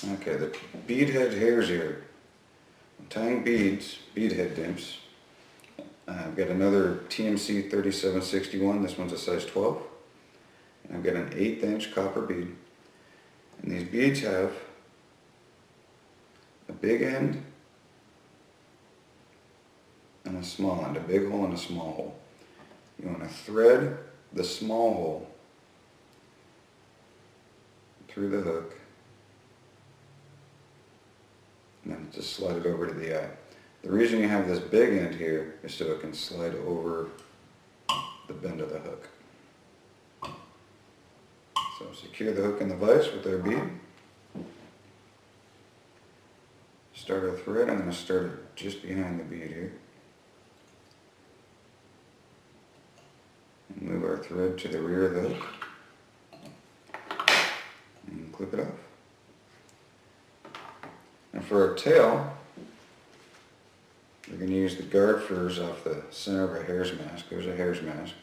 Okay, the bead head hares here. I'm tying beads, bead head dimps. I've got another TMC 3761, this one's a size 12. And I've got an 1/8 inch copper bead. And these beads have a big end and a small end, a big hole and a small hole. You want to thread the small hole through the hook and then just slide it over to the eye. The reason you have this big end here is so it can slide over the bend of the hook. So secure the hook in the vise with our bead. Start our thread. I'm going to start it just behind the bead here. And move our thread to the rear of the hook. And clip it off. And for our tail, we're going to use the guard furs off the center of our hare's mask. There's a hare's mask.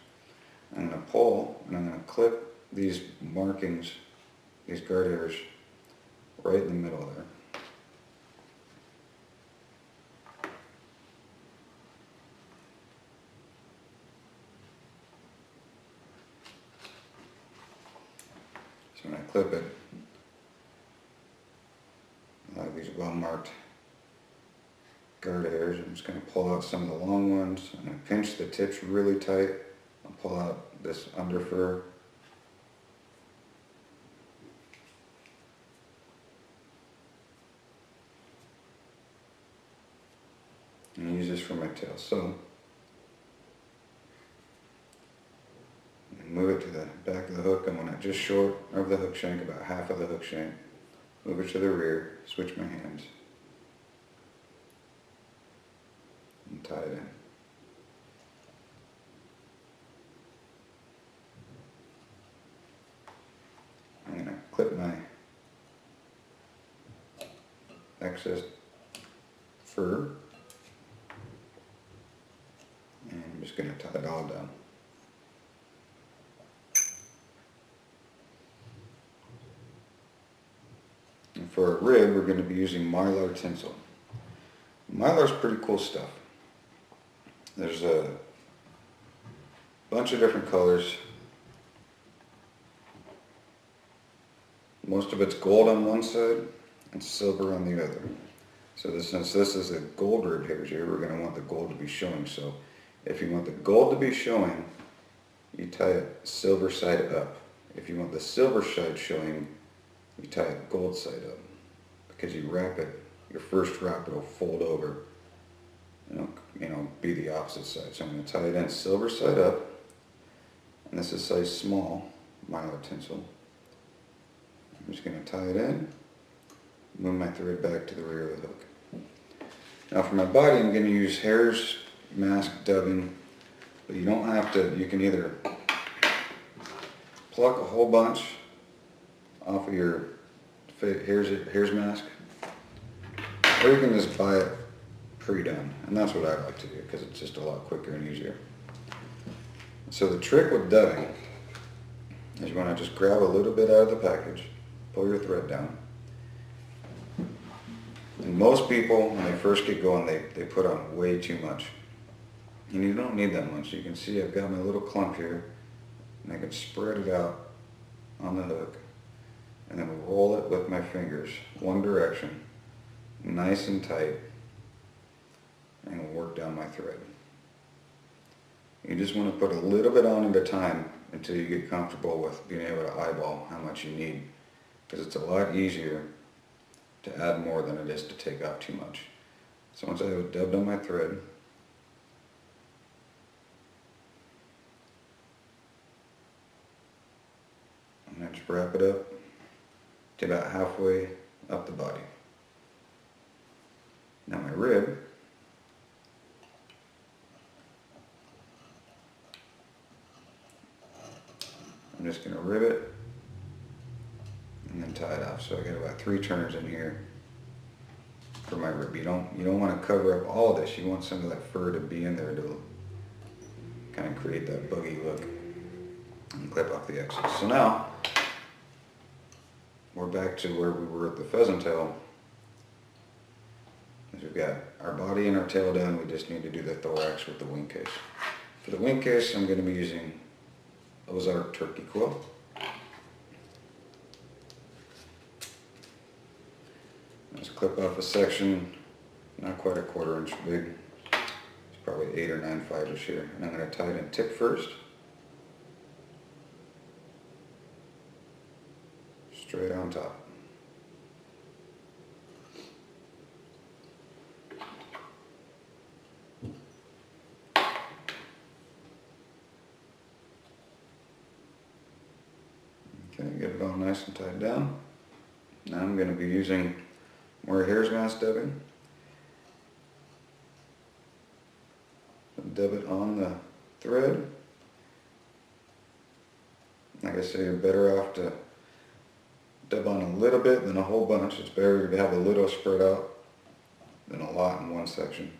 I'm going to pull and I'm going to clip these markings, these guard hairs, right in the middle there. So when I clip it, I have these well marked guard hairs. I'm just going to pull out some of the long ones. I'm going to pinch the tips really tight. I'll pull out this under fur. And use this for my tail. So, move it to the back of the hook. I want it just short of the hook shank, about half of the hook shank. Move it to the rear, switch my hands, and tie it in. I'm going to clip my excess fur, and I'm just going to tie it all down. And for a rib, we're going to be using mylar tinsel. Mylar's pretty cool stuff. There's a bunch of different colors. Most of it's gold on one side and silver on the other. So since this is a gold rib hares here, we're going to want the gold to be showing. So if you want the gold to be showing, you tie it silver side up. If you want the silver side showing, you tie it gold side up. Because you wrap it, your first wrap it'll fold over. You know, be the opposite side. So I'm going to tie it in silver side up. And this is size small, mylar tinsel. I'm just going to tie it in, move my thread back to the rear of the hook. Now for my body, I'm going to use hare's mask dubbing, but you don't have to. You can either pluck a whole bunch off of your hare's mask, or you can just buy it pre-done, and that's what I like to do because it's just a lot quicker and easier. So the trick with dubbing is you want to just grab a little bit out of the package, pull your thread down. And most people, when they first get going, they put on way too much. And you don't need that much. You can see I've got my little clump here, and I can spread it out on the hook, and then roll it with my fingers, one direction, nice and tight, and work down my thread. You just want to put a little bit on at a time until you get comfortable with being able to eyeball how much you need, because it's a lot easier to add more than it is to take off too much. So once I have it dubbed on my thread, I'm going to just wrap it up to about halfway up the body. Now my rib, I'm just going to rib it and then tie it off. So I got about 3 turns in here for my rib. You don't want to cover up all of this. You want some of that fur to be in there to kind of create that buggy look, and clip off the excess. So now we're back to where we were at the pheasant tail. We've got our body and our tail done, we just need to do the thorax with the wing case. For the wing case, I'm going to be using Ozark turkey quill. Just clip off a section, not quite a 1/4 inch big. It's probably 8 or 9 fibers here. And I'm going to tie it in tip first. Straight on top. Okay, get it all nice and tied down. Now I'm going to be using more Hares mass dubbing. Dub it on the thread. Like I say, you're better off to dub on a little bit than a whole bunch. It's better to have a little spread out than a lot in one section.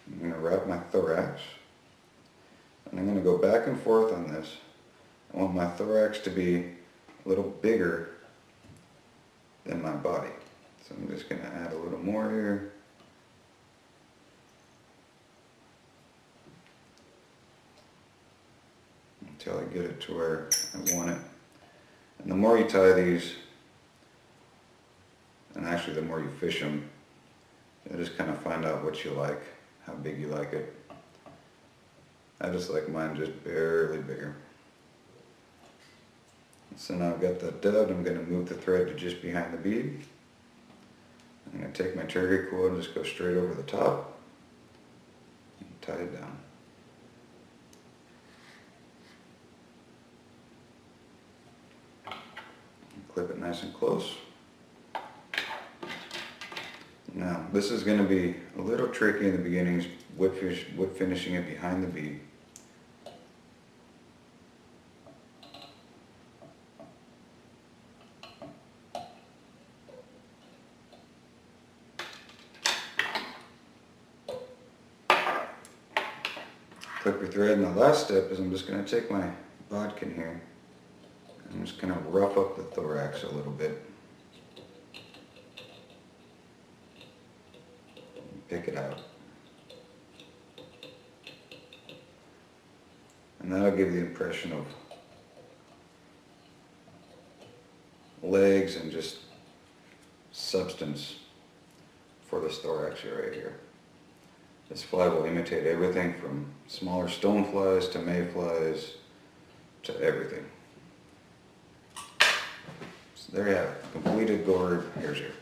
I'm going to wrap my thorax. And I'm going to go back and forth on this. I want my thorax to be a little bigger than my body. So I'm just going to add a little more here. Until I get it to where I want it. And the more you tie these, and actually the more you fish them, you just kind of find out what you like, how big you like it. I just like mine just barely bigger. So now I've got that dubbed, I'm going to move the thread to just behind the bead. I'm going to take my turkey quill and just go straight over the top and tie it down. Clip it nice and close. Now this is going to be a little tricky in the beginning, wood finishing it behind the bead. Clip your thread, and the last step is I'm just going to take my bodkin here. I'm just going to rough up the thorax a little bit. Pick it out. And that'll give the impression of legs and just substance for this thorax right here. This fly will imitate everything from smaller stoneflies to mayflies to everything. So there you have it, completed gourd hares here.